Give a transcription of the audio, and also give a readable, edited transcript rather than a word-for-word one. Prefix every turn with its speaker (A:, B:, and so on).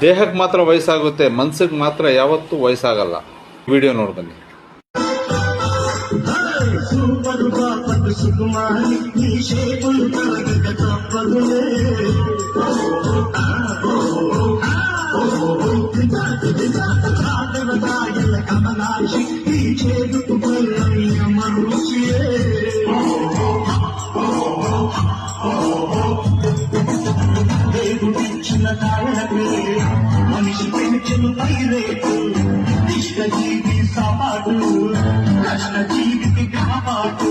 A: ದೇಹಕ್ಕೆ ಮಾತ್ರ ವಯಸ್ಸಾಗುತ್ತೆ, ಮನ್ಸಿಗೆ ಮಾತ್ರ ಯಾವತ್ತೂ ವಯಸ್ಸಾಗಲ್ಲ. ವಿಡಿಯೋ ನೋಡ್ಬನ್ನಿ.
B: మనిషి పెంచును పైరేటు ఇష్ట జీవి సపాటు కష్ట జీవికి కాపాటు